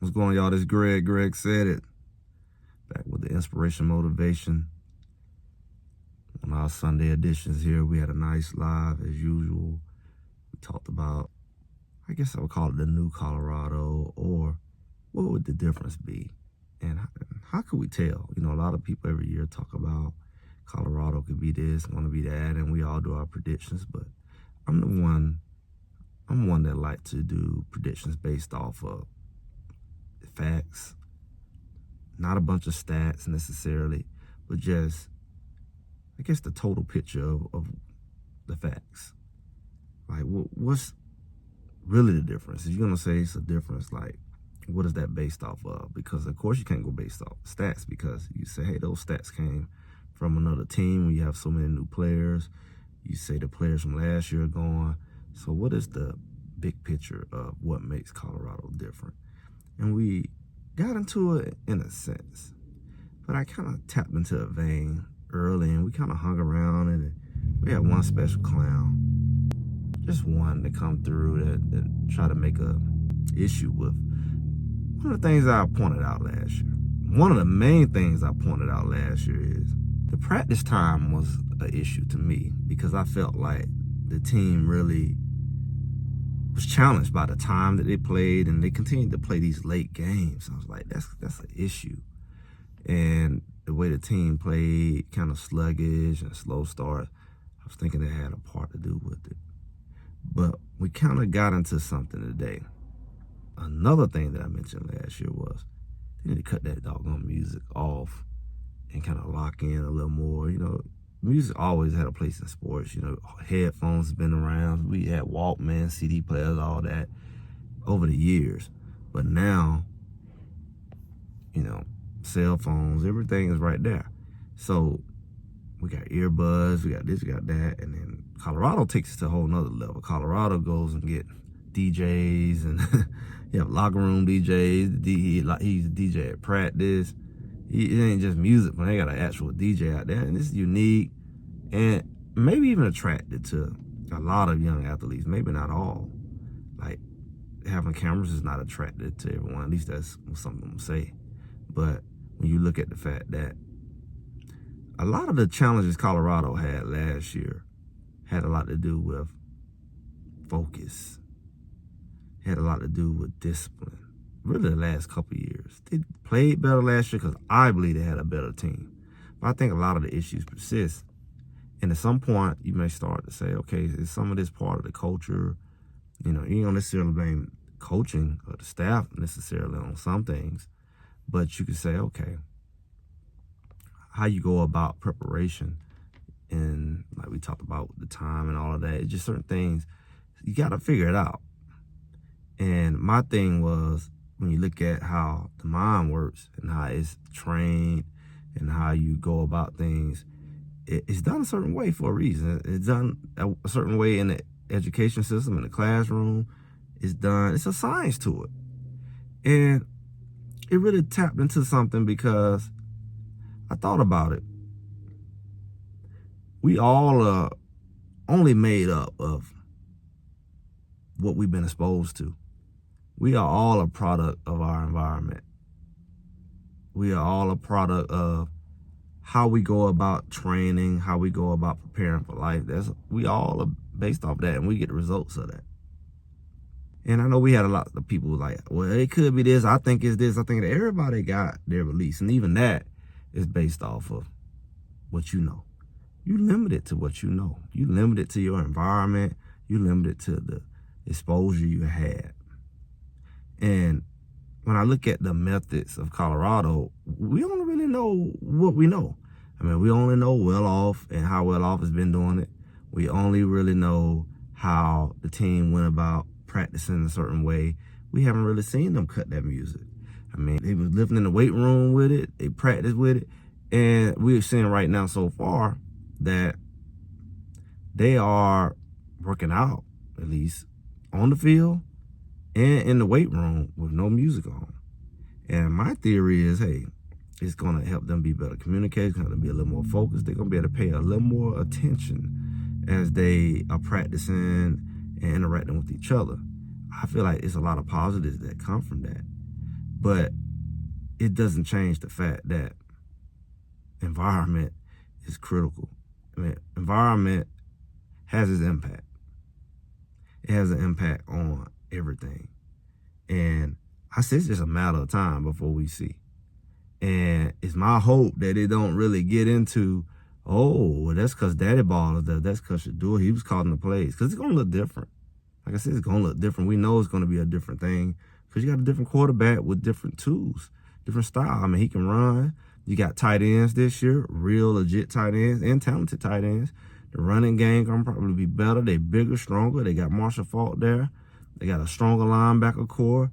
What's going on, y'all? This is Greg. Greg said it. Back with the inspiration motivation. On our Sunday editions here, we had a nice live as usual. We talked about, I guess I would call it the new Colorado, or what would the difference be? And how could we tell? You know, a lot of people every year talk about Colorado could be this, going to be that, and we all do our predictions. But I'm one that like to do predictions based off of facts, not a bunch of stats necessarily, but just, I guess, the total picture of the facts. Like, what's really the difference? If you're going to say it's a difference, like, what is that based off of? Because, of course, you can't go based off stats, because you say, hey, those stats came from another team when you have so many new players. You say the players from last year are gone. So what is the big picture of what makes Colorado different? And we got into it in a sense, but I kind of tapped into a vein early, and we kind of hung around, and we had one special clown, just one to come through that try to make a issue with one of the things I pointed out last year. One of the main things I pointed out last year is the practice time was an issue to me, because I felt like the team really was challenged by the time that they played, and they continued to play these late games. I was like, that's an issue. And the way the team played, kind of sluggish and slow start, I was thinking that had a part to do with it. But we kind of got into something today. Another thing that I mentioned last year was they need to cut that doggone music off and kind of lock in a little more. You know, music always had a place in sports. You know, headphones have been around. We had Walkman, CD players, all that over the years. But now, you know, cell phones, everything is right there. So we got earbuds, we got this, we got that. And then Colorado takes it to a whole nother level. Colorado goes and get DJs, and you have locker room DJs. He's a DJ at practice. It ain't just music, but they got an actual DJ out there, and it's unique and maybe even attracted to a lot of young athletes. Maybe not all. Like, having cameras is not attracted to everyone. At least that's what some of them say. But when you look at the fact that a lot of the challenges Colorado had last year had a lot to do with focus, had a lot to do with discipline. Really the last couple of years. They played better last year because I believe they had a better team. But I think a lot of the issues persist. And at some point, you may start to say, okay, is some of this part of the culture? You know, you don't necessarily blame coaching or the staff necessarily on some things, but you could say, okay, how you go about preparation, and like we talked about the time and all of that, it's just certain things, you got to figure it out. And my thing was, when you look at how the mind works and how it's trained and how you go about things, it's done a certain way for a reason. It's done a certain way in the education system, in the classroom. It's a science to it. And it really tapped into something, because I thought about it. We all are only made up of what we've been exposed to. We are all a product of our environment. We are all a product of how we go about training, how we go about preparing for life. We all are based off that, and we get the results of that. And I know we had a lot of people like, well, it could be this, I think it's this, I think that everybody got their release. And even that is based off of what you know. You limit it to what you know. You limit it to your environment. You limit it to the exposure you had. And when I look at the methods of Colorado, we only really know what we know. I mean, we only know well off and how well off has been doing it. We only really know how the team went about practicing a certain way. We haven't really seen them cut that music. I mean, they was living in the weight room with it. They practiced with it. And we're seeing right now so far that they are working out, at least on the field and in the weight room, with no music on. And my theory is, hey, it's going to help them be better communicators, it's going to be a little more focused. They're going to be able to pay a little more attention as they are practicing and interacting with each other. I feel like it's a lot of positives that come from that. But it doesn't change the fact that environment is critical. I mean, environment has its impact. It has an impact on everything. And I say it's just a matter of time before we see. And it's my hope that it don't really get into, oh, well, that's because Daddy Ball is there. That's because Shador, he was calling the plays. Because it's going to look different. Like I said, it's going to look different. We know it's going to be a different thing because you got a different quarterback with different tools, different style. I mean, he can run. You got tight ends this year, real legit tight ends and talented tight ends. The running game going to probably be better. They bigger, stronger. They got Marshall Faulk there. They got a stronger linebacker core.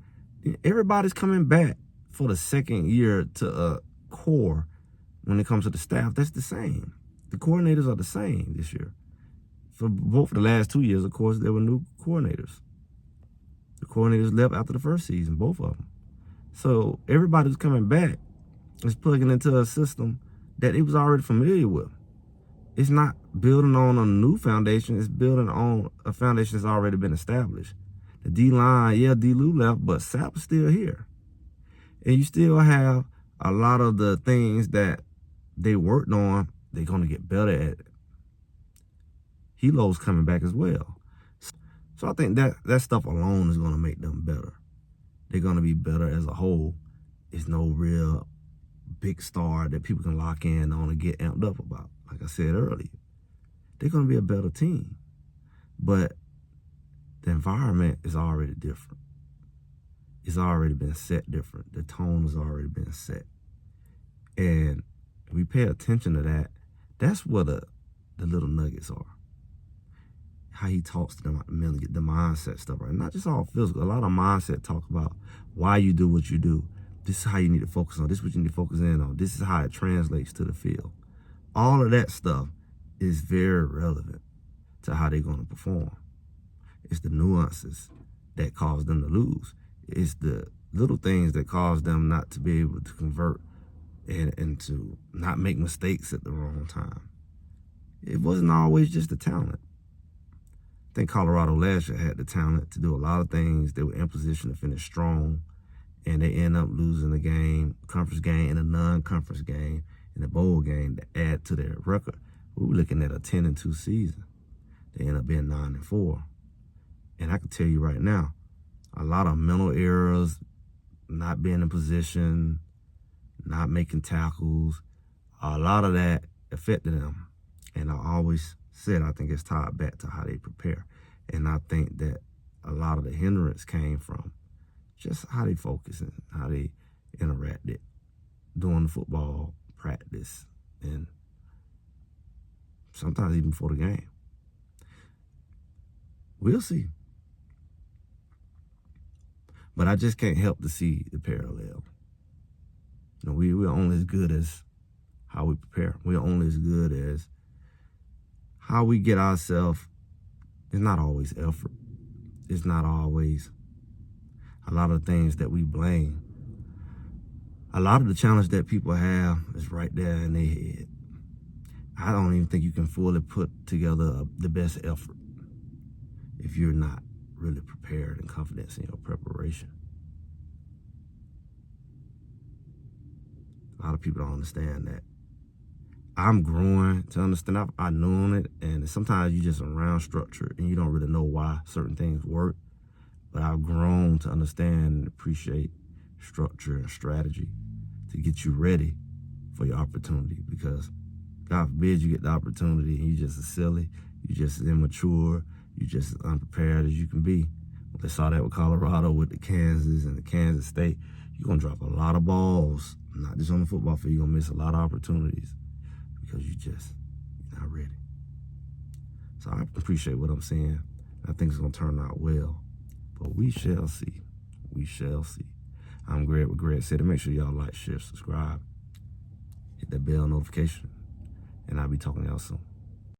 Everybody's coming back for the second year to a core when it comes to the staff. That's the same. The coordinators are the same this year. For both the last 2 years, of course, there were new coordinators. The coordinators left after the first season, both of them. So everybody's coming back is plugging into a system that it was already familiar with. It's not building on a new foundation. It's building on a foundation that's already been established. The D-line, yeah, D-Lou left, but Sapp is still here. And you still have a lot of the things that they worked on, they're going to get better at it. Helo's coming back as well. So I think that stuff alone is going to make them better. They're going to be better as a whole. It's no real big star that people can lock in on and get amped up about. Like I said earlier, they're going to be a better team. But the environment is already different. It's already been set different. The tone has already been set. And we pay attention to that. That's where the little nuggets are. How he talks to them about the mindset stuff, right? Not just all physical. A lot of mindset talk about why you do what you do. This is how you need to focus on. This is what you need to focus in on. This is how it translates to the field. All of that stuff is very relevant to how they're going to perform. It's the nuances that cause them to lose. It's the little things that cause them not to be able to convert and to not make mistakes at the wrong time. It wasn't always just the talent. I think Colorado last year had the talent to do a lot of things. They were in position to finish strong, and they end up losing the game, conference game, and a non-conference game, and a bowl game to add to their record. We were looking at a 10-2 season. They end up being 9-4. And I can tell you right now, a lot of mental errors, not being in position, not making tackles, a lot of that affected them. And I always said I think it's tied back to how they prepare. And I think that a lot of the hindrance came from just how they focus and how they interacted during the football practice and sometimes even before the game. We'll see. But I just can't help to see the parallel. You know, we're only as good as how we prepare. We're only as good as how we get ourselves. It's not always effort. It's not always a lot of things that we blame. A lot of the challenge that people have is right there in their head. I don't even think you can fully put together the best effort if you're not really prepared and confident in your preparation. A lot of people don't understand that. I'm growing to understand. I know it, and sometimes you just around structure and you don't really know why certain things work. But I've grown to understand and appreciate structure and strategy to get you ready for your opportunity. Because God forbid you get the opportunity and you just as silly, you just as immature, you just as unprepared as you can be. They saw that with Colorado, with the Kansas and the Kansas State. You're going to drop a lot of balls, not just on the football field. You're going to miss a lot of opportunities because you're not ready. So I appreciate what I'm saying. I think it's going to turn out well. But we shall see. We shall see. I'm Greg with Greg Said. Make sure y'all like, share, subscribe. Hit that bell notification. And I'll be talking to y'all soon.